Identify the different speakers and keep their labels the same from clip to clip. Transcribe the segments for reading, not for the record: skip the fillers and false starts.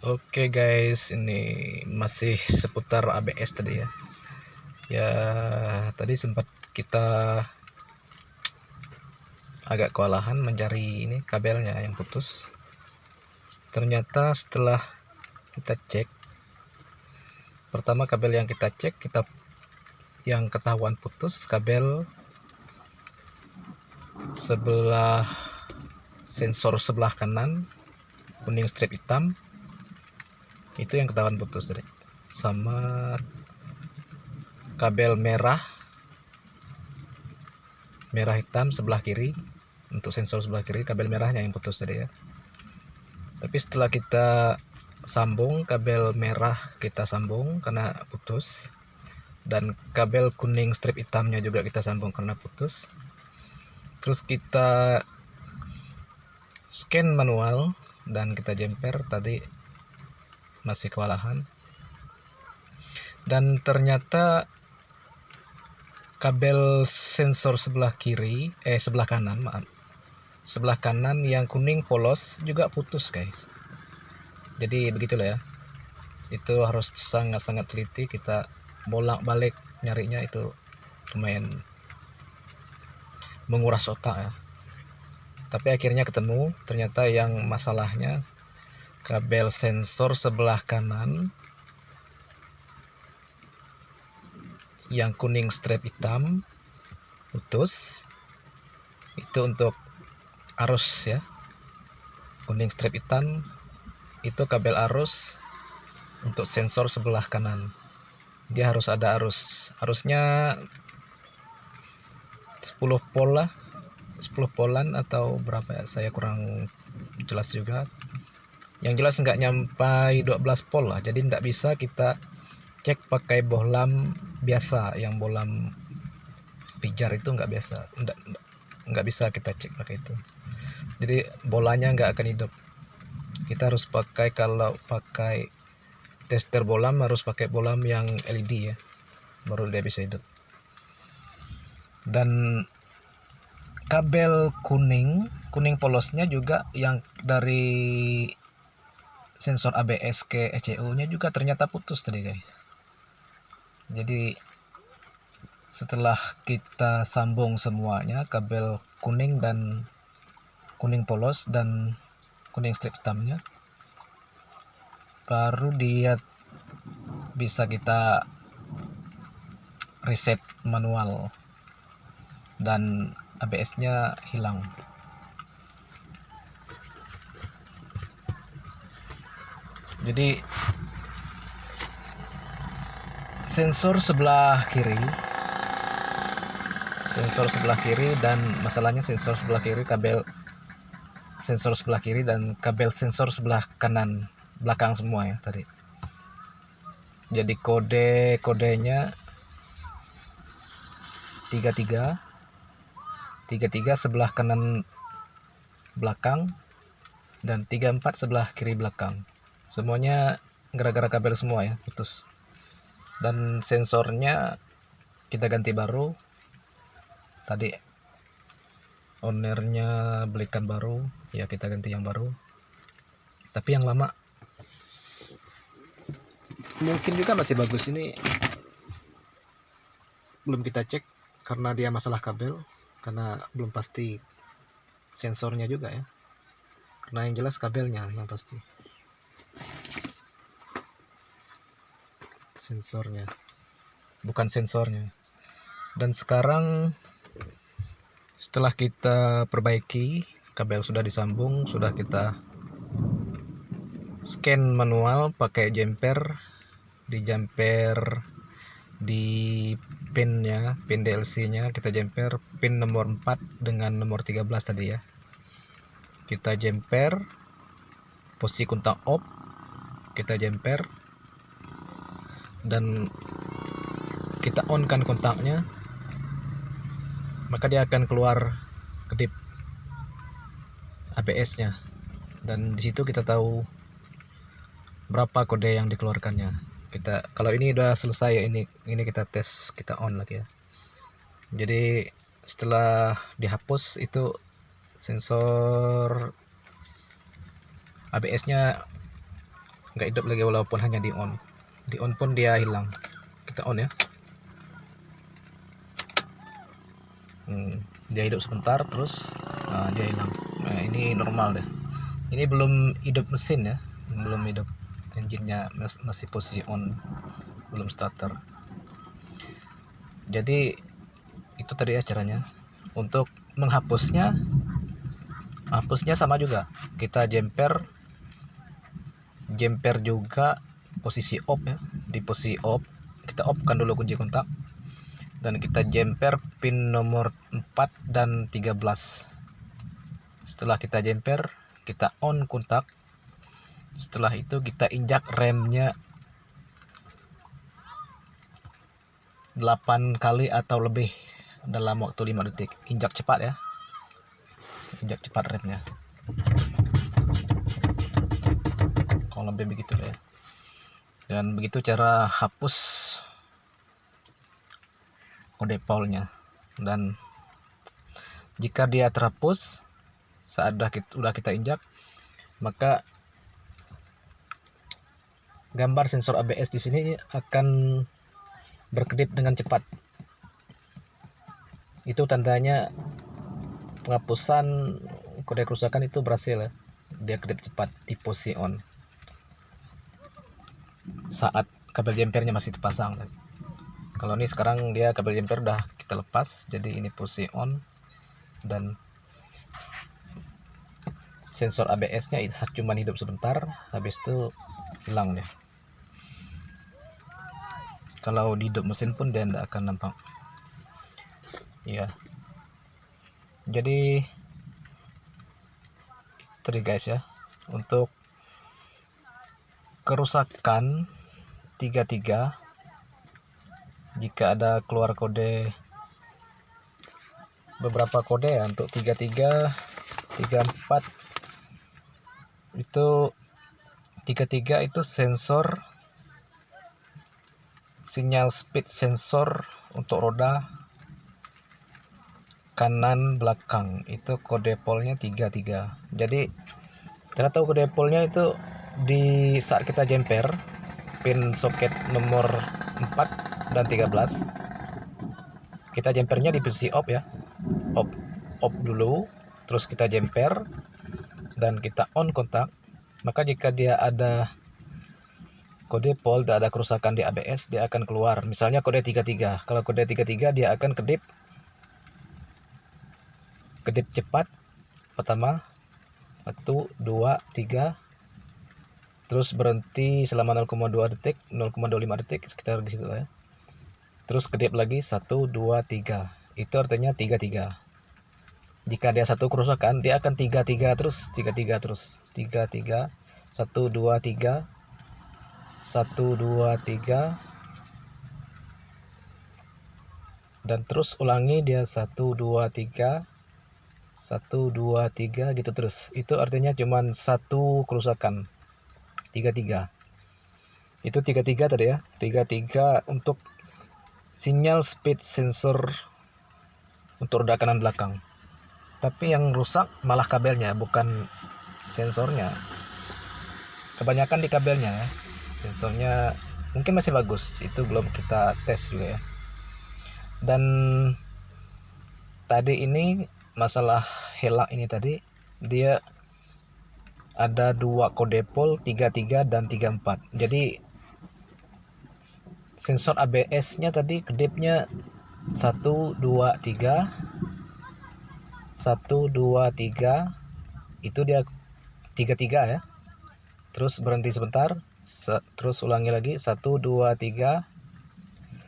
Speaker 1: Oke guys, ini masih seputar ABS tadi ya. Ya, tadi sempat kita agak kewalahan mencari ini kabelnya yang putus. Ternyata setelah kita cek, pertama kabel yang kita cek, yang ketahuan putus kabel sebelah sensor sebelah kanan kuning strip hitam, itu yang ketahuan putus tadi. Sama kabel merah hitam sebelah kiri, untuk sensor sebelah kiri kabel merahnya yang putus tadi ya. Tapi setelah kita sambung kabel merah, kita sambung karena putus, dan kabel kuning strip hitamnya juga kita sambung karena putus. Terus kita scan manual dan kita jemper, tadi masih kewalahan. Dan ternyata kabel sensor sebelah kanan yang kuning polos juga putus guys. Jadi begitulah ya, itu harus sangat-sangat teliti, kita bolak-balik nyarinya, itu lumayan menguras otak ya. Tapi akhirnya ketemu, ternyata yang masalahnya kabel sensor sebelah kanan yang kuning strip hitam putus. Itu untuk arus ya, kuning strip hitam itu kabel arus untuk sensor sebelah kanan. Dia harus ada arusnya 10 polan atau berapa ya, saya kurang jelas juga. Yang jelas nggak nyampai 12 pol lah, jadi nggak bisa kita cek pakai bohlam biasa, yang bohlam pijar itu nggak bisa kita cek pakai itu. Jadi bolanya nggak akan hidup. Kita harus pakai, kalau pakai tester bohlam harus pakai bohlam yang LED ya, baru dia bisa hidup. Dan kabel kuning polosnya juga, yang dari sensor ABS ke ECU nya juga ternyata putus tadi guys. Jadi setelah kita sambung semuanya, kabel kuning polos dan kuning strip hitamnya, baru dia bisa kita reset manual dan ABS nya hilang. Jadi sensor sebelah kiri, dan masalahnya sensor sebelah kiri, kabel sensor sebelah kiri dan kabel sensor sebelah kanan belakang semua ya tadi. Jadi kodenya 33 sebelah kanan belakang dan 34 sebelah kiri belakang. Semuanya gara-gara kabel semua ya putus. Dan sensornya kita ganti baru. Tadi ownernya belikan baru, ya kita ganti yang baru. Tapi yang lama mungkin juga masih bagus, ini belum kita cek karena dia masalah kabel, karena belum pasti sensornya juga ya. Karena yang jelas kabelnya yang pasti, sensornya bukan sensornya. Dan sekarang setelah kita perbaiki, kabel sudah disambung, sudah kita scan manual pakai jumper, di pinnya, pin DLC nya kita jumper pin nomor 4 dengan nomor 13 tadi ya. Kita jumper posisi kontak off, kita jumper dan kita on kan kontaknya, maka dia akan keluar kedip ABS nya, dan disitu kita tahu berapa kode yang dikeluarkannya. Kalau ini udah selesai ya, ini kita tes, kita on lagi ya. Jadi setelah dihapus itu sensor ABS nya nggak hidup lagi walaupun hanya di on. Di on pun dia hilang. Kita on ya. Dia hidup sebentar terus dia hilang. Nah, ini normal deh. Ini belum hidup mesin ya, belum hidup, engine-nya masih posisi on, belum starter. Jadi itu tadi ya caranya. Untuk menghapusnya, sama juga, kita jumper juga posisi off ya. Di posisi off kita off kan dulu kunci kontak, dan kita jumper pin nomor 4 dan 13. Setelah kita jumper, kita on kontak. Setelah itu kita injak remnya 8 kali atau lebih dalam waktu 5 detik. Injak cepat ya, injak cepat remnya, kalau lebih begitu ya. Dan begitu cara hapus kode Paulnya. Dan jika dia terhapus saat udah kita injak, maka gambar sensor ABS di sini akan berkedip dengan cepat. Itu tandanya penghapusan kode kerusakan itu berhasil ya. Dia kedip cepat di posisi on saat kabel jumpernya masih terpasang. Kalau ini sekarang dia kabel jumper udah kita lepas, jadi ini posisi on, dan sensor ABS-nya cuma hidup sebentar, habis itu hilang deh. Kalau di hidup mesin pun dia tidak akan nampak. Ya. Jadi itu guys ya, untuk kerusakan 33, jika ada keluar kode, beberapa kode ya untuk 33, 34 itu. 33 itu sensor sinyal speed sensor untuk roda kanan belakang, itu kode polnya 33. Jadi cara tahu kode polnya itu di saat kita jumper pin soket nomor 4 dan 13, kita jumpernya di posisi off ya, off dulu, terus kita jumper dan kita on kontak. Maka jika dia ada kode pol, tidak ada kerusakan di ABS, dia akan keluar. Misalnya kode 33. Kalau kode 33 dia akan kedip cepat. Pertama 1, 2, 3, terus berhenti selama 0,2 detik, 0,25 detik sekitar di situ ya. Terus kedip lagi 1, 2, 3. Itu artinya 33. Jika dia satu kerusakan, dia akan 33 terus, 33 terus. 33, 1, 2, 3, 1, 2, 3, dan terus ulangi dia 1, 2, 3, 1, 2, 3 gitu terus. Itu artinya cuma satu kerusakan. 33. Itu 33 tadi ya. 33 untuk sinyal speed sensor untuk roda kanan belakang. Tapi yang rusak malah kabelnya, bukan sensornya. Kebanyakan di kabelnya ya. Sensornya mungkin masih bagus, itu belum kita tes juga ya. Dan tadi ini masalah helak ini tadi, dia ada 2 kode pol, 33 dan 34. Jadi sensor ABS-nya tadi kedipnya 1, 2, 3, 1, 2, 3, itu dia 33 ya. Terus berhenti sebentar, terus ulangi lagi 1, 2, 3,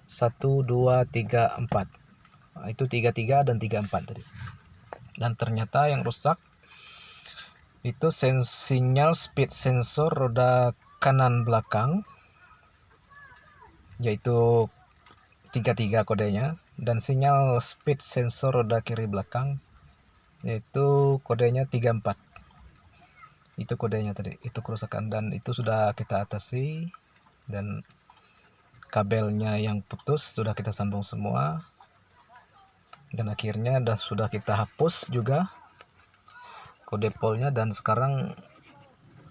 Speaker 1: 1, 2, 3, 4. Nah, itu 33 dan 34 tadi. Dan ternyata yang rusak itu sinyal speed sensor roda kanan belakang, yaitu 33 kodenya, dan sinyal speed sensor roda kiri belakang, yaitu kodenya 34. Itu kodenya tadi, itu kerusakan, dan itu sudah kita atasi. Dan kabelnya yang putus sudah kita sambung semua, dan akhirnya sudah kita hapus juga kode polnya. Dan sekarang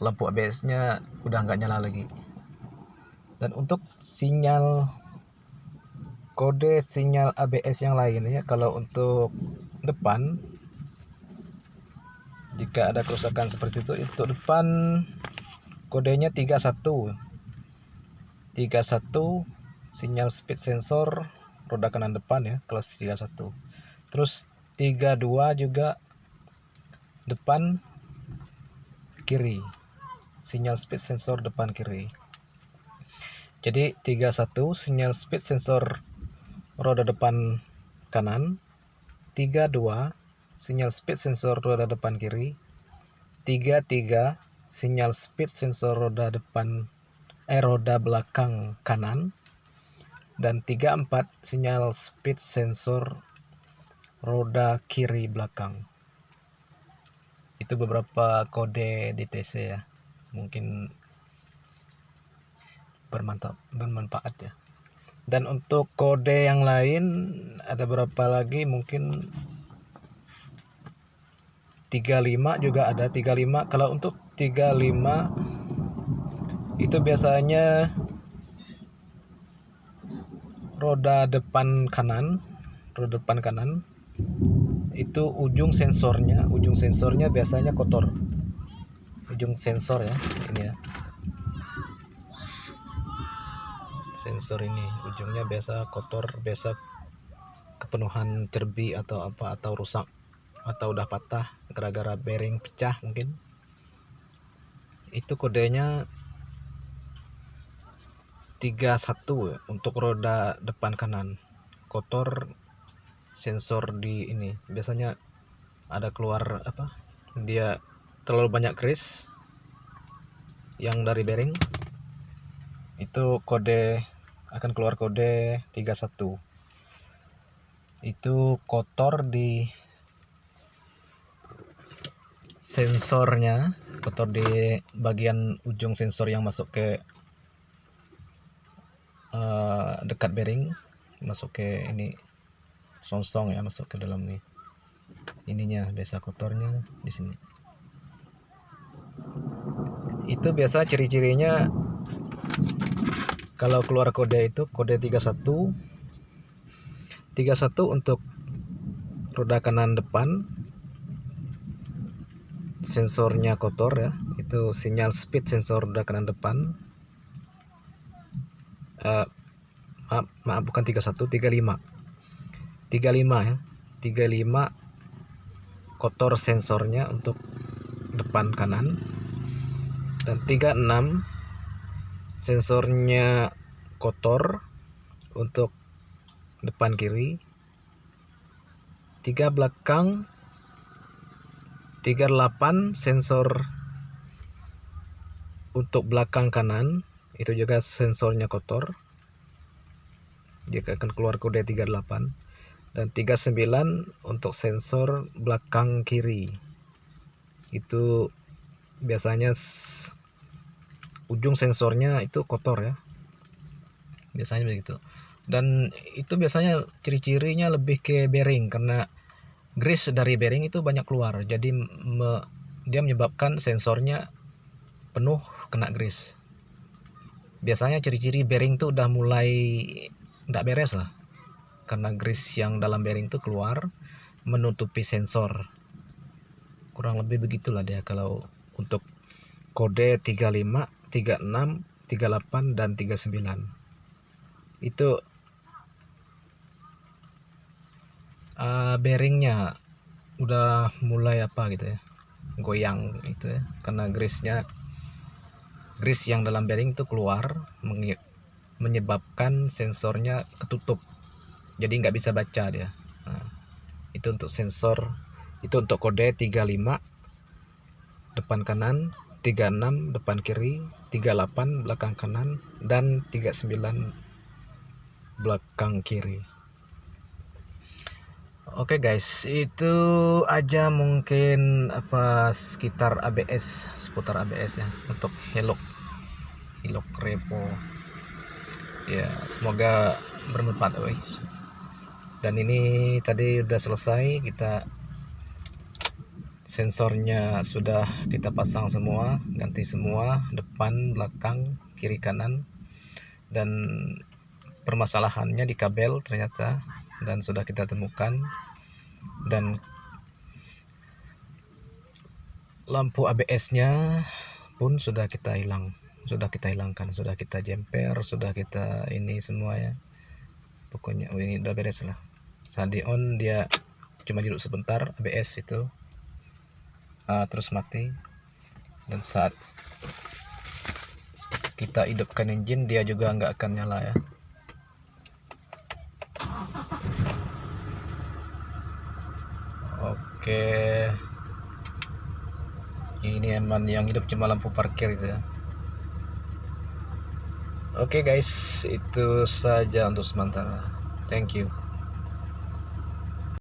Speaker 1: lampu ABS-nya udah nggak nyala lagi. Dan untuk kode sinyal ABS yang lain ya, kalau untuk depan, jika ada kerusakan seperti itu, depan kodenya 31 sinyal speed sensor roda kanan depan ya, kelas 31. Terus 32 juga depan kiri, sinyal speed sensor depan kiri. Jadi 31 sinyal speed sensor roda depan kanan, 32 sinyal speed sensor roda depan kiri, 33 sinyal speed sensor roda belakang kanan, dan 34 sinyal speed sensor roda kiri belakang. Itu beberapa kode DTC ya, mungkin bermanfaat ya. Dan untuk kode yang lain ada berapa lagi, mungkin 35 juga ada. 35, kalau untuk 35 itu biasanya roda depan kanan itu ujung sensornya biasanya kotor. Ujung sensor ya, ini ya. Sensor ini ujungnya biasa kotor, biasa kepenuhan cerbi atau apa, atau rusak, atau udah patah gara-gara bearing pecah mungkin. Itu kodenya 31 untuk roda depan kanan. Kotor sensor di ini. Biasanya ada keluar apa? Dia terlalu banyak grease yang dari bearing. Itu akan keluar kode 31. Itu kotor di sensornya, kotor di bagian ujung sensor yang masuk ke dekat bearing, masuk ke ini songsong ya, masuk ke dalam nih. Ininya biasa kotornya di sini. Itu biasa ciri-cirinya kalau keluar kode itu kode 31 untuk roda kanan depan, sensornya kotor ya, itu sinyal speed sensor roda kanan depan. Maaf, bukan 31, 35 ya, 35 kotor sensornya untuk depan kanan, dan 36 sensornya kotor untuk depan kiri, 38 sensor untuk belakang kanan, itu juga sensornya kotor, dia akan keluar kode 38. Dan 39 untuk sensor belakang kiri, itu biasanya ujung sensornya itu kotor ya, biasanya begitu. Dan itu biasanya ciri-cirinya lebih ke bearing, karena grease dari bearing itu banyak keluar, jadi dia menyebabkan sensornya penuh kena grease. Biasanya ciri-ciri bearing tuh udah mulai tidak beres lah, karena grease yang dalam bearing itu keluar menutupi sensor. Kurang lebih begitulah dia kalau untuk kode 35, 36, 38 dan 39. Itu bearingnya udah mulai apa gitu ya, goyang itu ya, karena grease yang dalam bearing itu keluar, menyebabkan sensornya ketutup, jadi nggak bisa baca dia. Itu untuk sensor, itu untuk kode 35 depan kanan, 36 depan kiri, 38 belakang kanan, dan 39 belakang kiri. Oke guys, itu aja mungkin seputar ABS ya, untuk Hilux Revo ya. Semoga bermanfaat guys. Dan ini tadi udah selesai, kita sensornya sudah kita pasang semua, ganti semua, depan, belakang, kiri, kanan. Dan permasalahannya di kabel ternyata, dan sudah kita temukan. Dan lampu ABS-nya pun sudah kita hilangkan, sudah kita jemper, sudah kita ini semua ya. Pokoknya ini udah beres lah. Saat di on dia cuma duduk sebentar, ABS itu terus mati. Dan saat kita hidupkan engine, dia juga nggak akan nyala ya. Oke, ini emang yang hidup cuma lampu parkir itu ya. Oke guys, itu saja untuk sementara. Thank you.